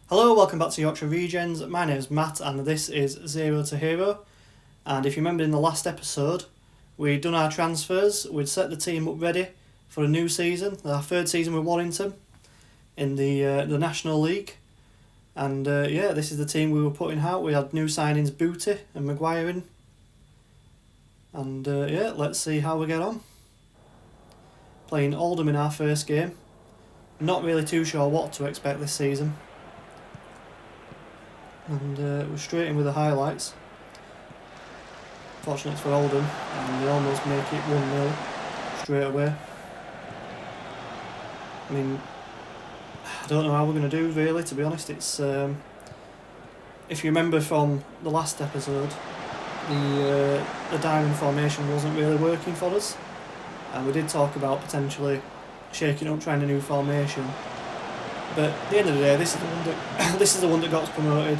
Hello, welcome back to Yorkshire Regions. My name is Matt and this is Zero to Hero. And if you remember in the last episode, we'd done our transfers, we'd set the team up ready for a new season, our third season with Warrington in the National League. And this is the team we were putting out. We had new signings Booty and Maguire in. And let's see how we get on. Playing Oldham in our first game. Not really too sure what to expect this season. And we're straight in with the highlights. Fortunate for Oldham, and they almost make it 1-0 straight away. I mean, I don't know how we're going to do really, to be honest. It's if you remember from the last episode, the diamond formation wasn't really working for us, and we did talk about potentially shaking up, trying a new formation. But at the end of the day, this is the one that got us promoted.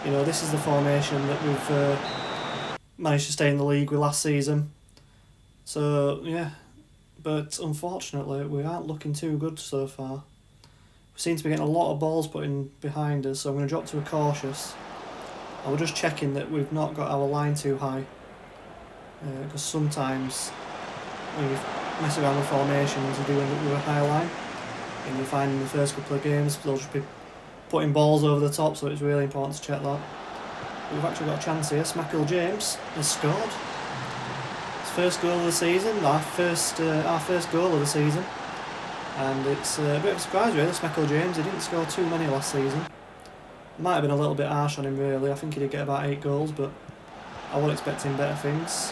You know, this is the formation that we've managed to stay in the league with last season. So yeah, but unfortunately we aren't looking too good so far. We seem to be getting a lot of balls put in behind us, so I'm going to drop to a cautious. I was just checking that we've not got our line too high, because sometimes when you mess around with formations you do end up with a high line. And you find in the first couple of games they'll just be putting balls over the top, so it's really important to check that. We've actually got a chance here. Smackle James has scored his first goal of the season, our first goal of the season, and it's a bit of a surprise really. Smackle James, he didn't score too many last season. Might have been a little bit harsh on him really. I think he did get about 8 goals, but I was expecting better things.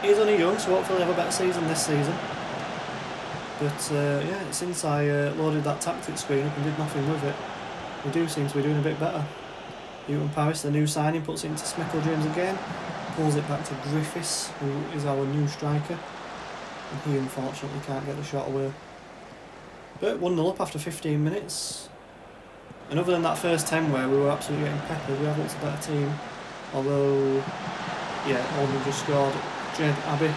He's only young, so hopefully he'll have a better season this season. But since I loaded that tactics screen up and did nothing with it, we do seem to be doing a bit better. Newton Paris, the new signing, puts it into Smeckle James again, pulls it back to Griffiths, who is our new striker, and he unfortunately can't get the shot away. But 1-0 up after 15 minutes. And other than that first 10 where we were absolutely getting peppered, we have looked a better team. Although, Oldham just scored Jed Abbey.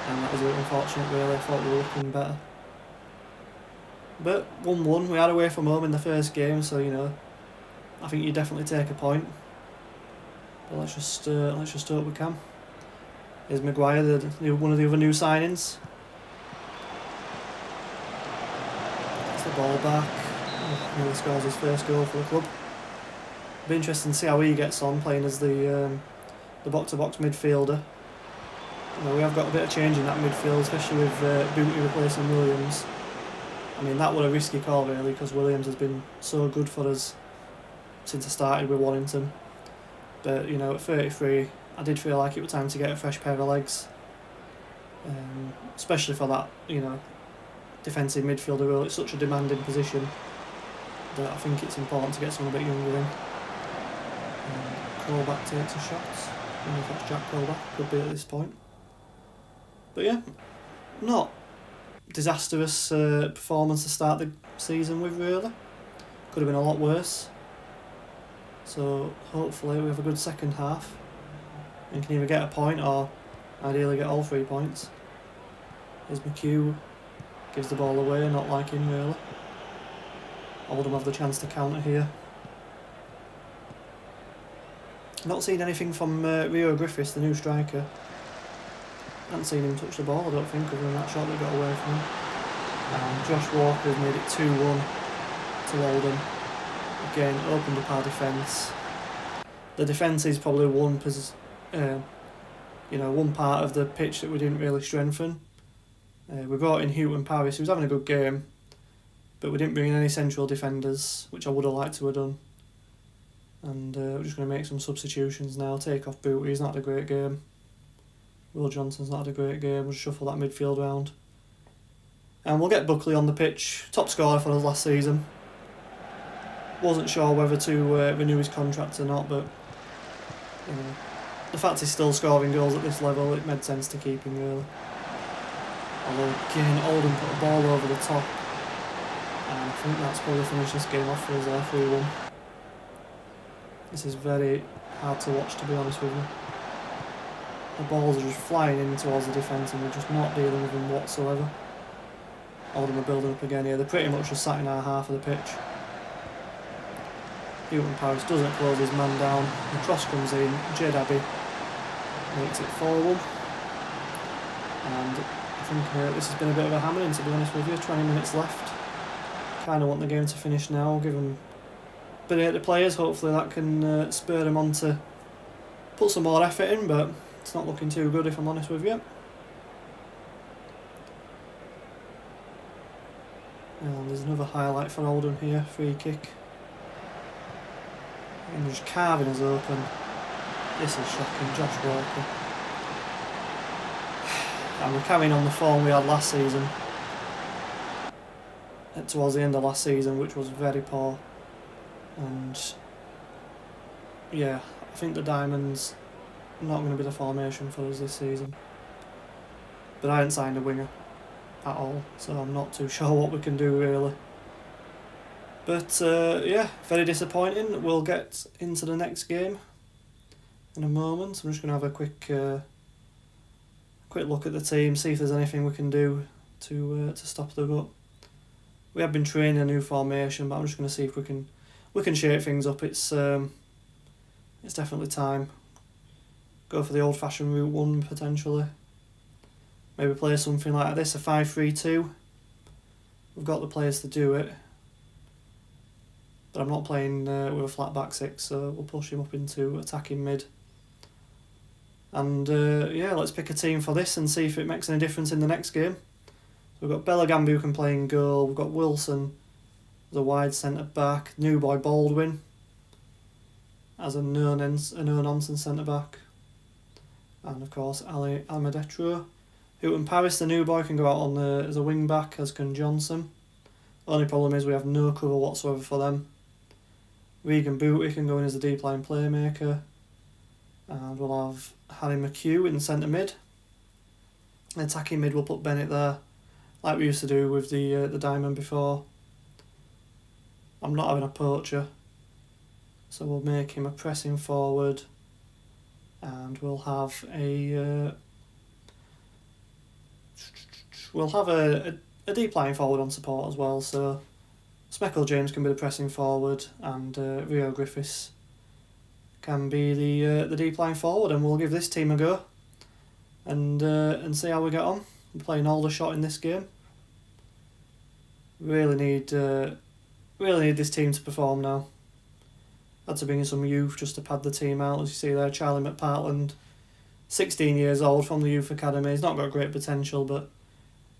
And that was a bit unfortunate really. I thought we were looking better. But 1-1, we had away from home in the first game, so you know, I think you definitely take a point. But let's just hope we can. Here's Maguire, one of the other new signings. Gets the ball back. Nearly scores his first goal for the club. It'll be interesting to see how he gets on playing as the box-to-box midfielder. You know, we have got a bit of change in that midfield, especially with Booty replacing Williams. I mean, that was a risky call really, because Williams has been so good for us since I started with Warrington. But you know, at 33, I did feel like it was time to get a fresh pair of legs, especially for that, you know, defensive midfielder role. It's such a demanding position that I think it's important to get someone a bit younger in. Colback takes a shot. I don't know if that's Jack Colback, could be at this point. But yeah, not disastrous performance to start the season with really. Could have been a lot worse. So hopefully we have a good second half and can either get a point or ideally get all 3 points. Here's McHugh, gives the ball away, not like him really. Oldham have the chance to counter here. Not seen anything from Rio Griffiths, the new striker. Haven't seen him touch the ball, I don't think, other than that shot that got away from him. And Josh Walker has made it 2-1 to Oldham. Again, opened up our defence. The defence is probably one part of the pitch that we didn't really strengthen. We brought in Newton Paris, who was having a good game, but we didn't bring in any central defenders, which I would have liked to have done. And we're just going to make some substitutions now. Take off Booty, he's not had a great game. Will Johnson's not had a great game. We'll shuffle that midfield round. And we'll get Buckley on the pitch. Top scorer for us last season. Wasn't sure whether to renew his contract or not, but you know, the fact he's still scoring goals at this level, it made sense to keep him really. Although again, Oldham put a ball over the top. And I think that's probably finished this game off for us there, 3-1. This is very hard to watch, to be honest with you. The balls are just flying in towards the defence and we're just not dealing with them whatsoever. Oldham are building up again here. They're pretty much just sat in our half of the pitch. Houghton Paris doesn't close his man down. The cross comes in. Jed Abbey makes it 4-1. And I think this has been a bit of a hammering, to be honest with you. 20 minutes left. Kind of want the game to finish now, give them a bit of the players. Hopefully that can spur them on to put some more effort in, but it's not looking too good if I'm honest with you. And there's another highlight for Oldham here, free kick. And just carving us open. This is shocking, Josh Walker. And we're carrying on the form we had last season. Towards the end of last season, which was very poor. And yeah, I think the Diamonds are not going to be the formation for us this season. But I haven't signed a winger at all, so I'm not too sure what we can do really. But yeah, very disappointing. We'll get into the next game in a moment. I'm just going to have a quick look at the team, see if there's anything we can do to stop the rut. We have been training a new formation, but I'm just going to see if we can shake things up. It's definitely time. Go for the old-fashioned route one potentially. Maybe play something like this, a 5-3-2. We've got the players to do it. But I'm not playing with a flat back six, so we'll push him up into attacking mid. And yeah, let's pick a team for this and see if it makes any difference in the next game. So we've got Bellingham who can play in goal. We've got Wilson as a wide centre back. New boy Baldwin as a no-nonsense centre back. And of course Ali Almedetro. Houghton Paris, the new boy, can go out on as a wing back, as can Johnson. Only problem is we have no cover whatsoever for them. Regan Booty can go in as a deep line playmaker. And we'll have Harry McHugh in centre mid. Attacking mid, we'll put Bennett there, like we used to do with the Diamond before. I'm not having a poacher, so we'll make him a pressing forward. And we'll have a deep line forward on support as well. So Smeckle James can be the pressing forward, and Rio Griffiths can be the deep line forward, and we'll give this team a go and see how we get on. We're playing Aldershot in this game. Really need this team to perform now. Had to bring in some youth just to pad the team out. As you see there, Charlie McPartland, 16 years old from the youth academy. He's not got great potential, but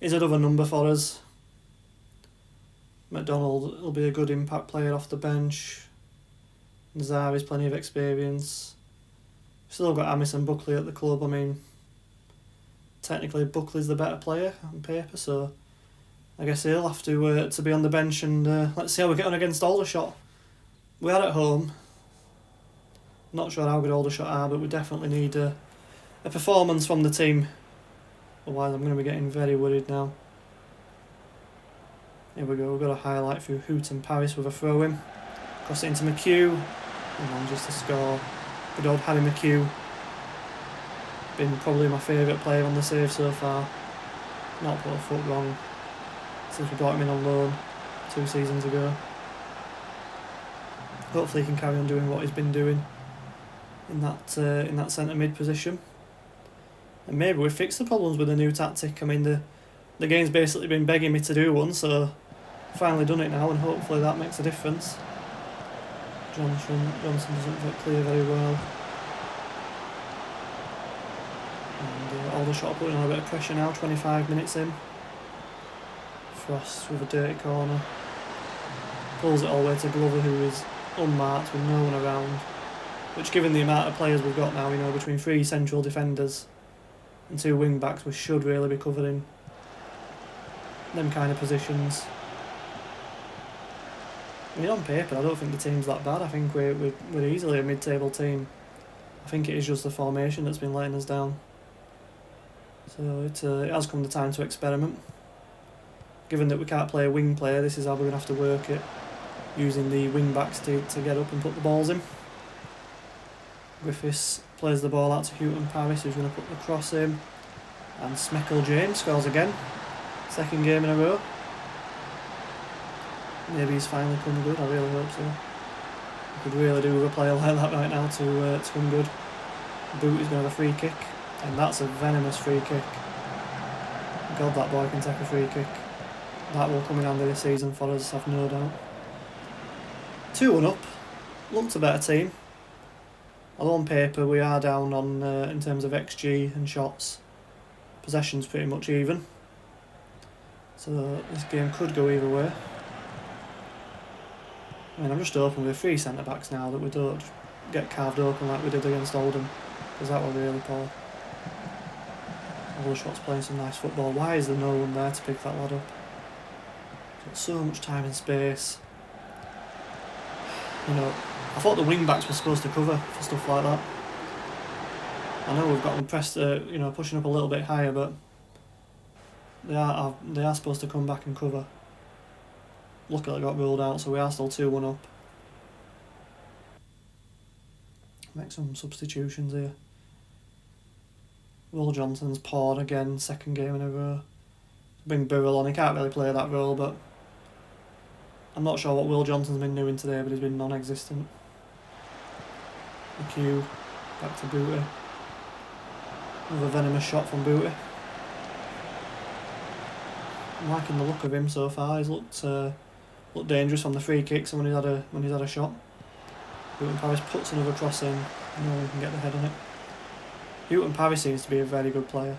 he's another number for us. McDonald will be a good impact player off the bench. Nazari's plenty of experience. Still got Amison Buckley at the club. I mean, technically Buckley's the better player on paper, so I guess he'll have to be on the bench, and let's see how we get on against Aldershot. We are at home. Not sure how good Aldershot are, but we definitely need a performance from the team. Otherwise I'm going to be getting very worried now. Here we go, we've got a highlight through Houghton Paris with a throw-in. Cross it into McHugh, and manages to score. Good old Harry McHugh. Been probably my favourite player on the save so far. Not put a foot wrong since we brought him in on loan 2 seasons ago. Hopefully he can carry on doing what he's been doing in that centre mid position. And maybe we fix the problems with a new tactic. I mean, the game's basically been begging me to do one, so I've finally done it now, and hopefully that makes a difference. Johnson doesn't get clear very well. And Aldershot putting on a bit of pressure now, 25 minutes in. Frost with a dirty corner. Pulls it all the way to Glover, who is unmarked with no one around. Which, given the amount of players we've got now, between 3 central defenders and 2 wing backs, we should really be covering them kind of positions. I mean, on paper, I don't think the team's that bad. I think we're easily a mid-table team. I think it is just the formation that's been letting us down. So it has come the time to experiment. Given that we can't play a wing player, this is how we're going to have to work it, using the wing backs to get up and put the balls in. Griffiths plays the ball out to Houghton Paris, who's going to put the cross in. And Smeckle James scores again. 2nd game in a row. Maybe he's finally come good, I really hope so. We could really do with a player like that right now to come good. Boot is going to have a free kick, and that's a venomous free kick. God, that boy can take a free kick. That will come in handy this season for us, I've no doubt. 2-1 up. Looked a better team. Although on paper we are down on in terms of XG and shots. Possession's pretty much even. So this game could go either way. I mean, I'm just hoping with 3 centre-backs now that we don't get carved open like we did against Oldham, because that was really poor. All the shots playing some nice football. Why is there no one there to pick that lad up? Got so much time and space. You know, I thought the wing backs were supposed to cover for stuff like that. I know we've got them pressed, you know, pushing up a little bit higher, but they are supposed to come back and cover. Luckily, I got ruled out, so we are still 2-1 up. Make some substitutions here. Will Johnson's poured again, second game in a row. Bring Burrell on, he can't really play that role, but I'm not sure what Will Johnson's been doing today, but he's been non-existent. McHugh, back to Booty. Another venomous shot from Booty. I'm liking the look of him so far. He's looked dangerous on the free kicks and when he's had a shot. Houghton Paris puts another cross in, no one can get the head on it. Houghton Paris seems to be a very good player.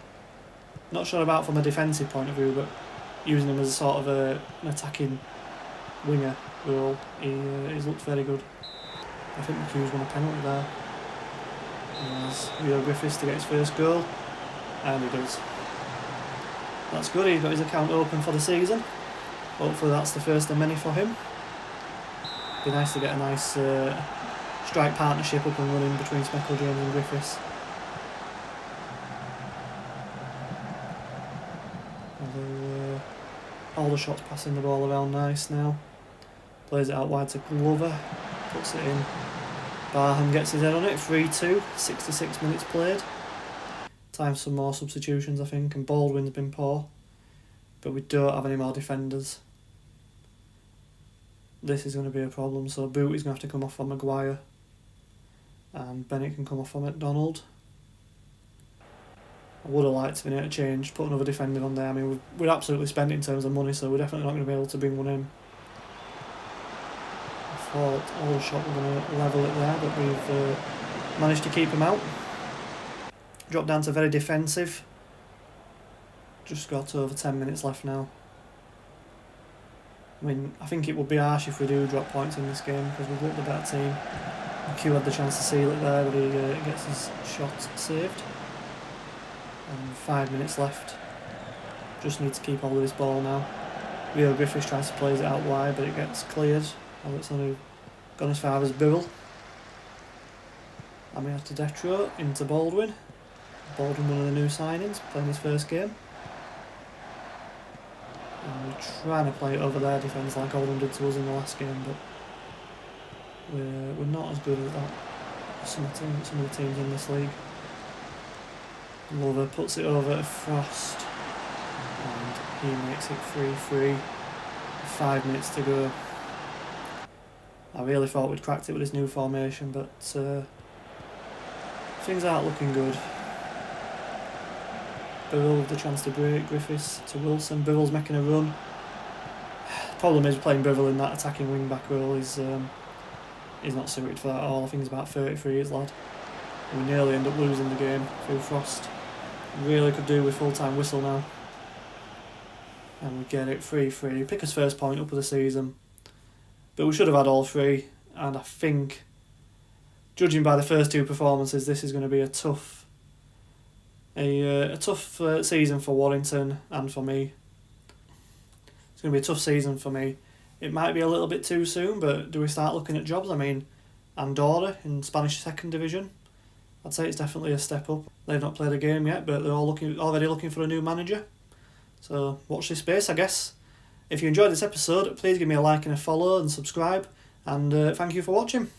Not sure about from a defensive point of view, but using him as a sort of an attacking winger role, he's looked very good. I think McHugh's won a penalty there. There's Rio Griffiths to get his first goal, and he does. That's good, he's got his account open for the season. Hopefully that's the first of many for him. Be nice to get a nice strike partnership up and running between Speckle James and Griffiths. Although all the shots passing the ball around nice now. Plays it out wide to Glover, puts it in. Barham gets his head on it, 3-2, 66 minutes played. Time for some more substitutions I think, and Baldwin's been poor. But we don't have any more defenders. This is going to be a problem, so Booty's going to have to come off from Maguire. And Bennett can come off from McDonald. I would have liked to be able to change, put another defender on there. I mean, we're absolutely spent in terms of money, so we're definitely not going to be able to bring one in. I thought Aldershot were going to level it there, but we've managed to keep him out. Dropped down to very defensive. Just got over 10 minutes left now. I mean, I think it would be harsh if we do drop points in this game because we've looked a better team. Q had the chance to seal it there, but he gets his shot saved. And 5 minutes left. Just need to keep hold of this ball now. Rio Griffiths tries to play it out wide, but it gets cleared. Oh, it's only gone as far as Burrell. Amir to Detro, into Baldwin. Baldwin, one of the new signings, playing his first game. And we're trying to play it over their defence like Oldham did to us in the last game, but we're not as good at that as some of the teams in this league. Lover puts it over to Frost, and he makes it 3-3. 5 minutes to go. I really thought we'd cracked it with this new formation, but things aren't looking good. Burrell with the chance to break, Griffiths to Wilson. Burrell's making a run. Problem is playing Burrell in that attacking wing back role is not suited for that at all. I think he's about 33 years lad. We nearly end up losing the game through Frost. Really could do with full-time whistle now. And we get it 3-3. Pick his first point up of the season. But we should have had all three, and I think, judging by the first two performances, this is going to be a tough season for Warrington and for me. It's going to be a tough season for me. It might be a little bit too soon, but do we start looking at jobs? I mean, Andorra in Spanish second division, I'd say it's definitely a step up. They've not played a game yet, but they're already looking for a new manager. So watch this space, I guess. If you enjoyed this episode, please give me a like and a follow and subscribe, and thank you for watching.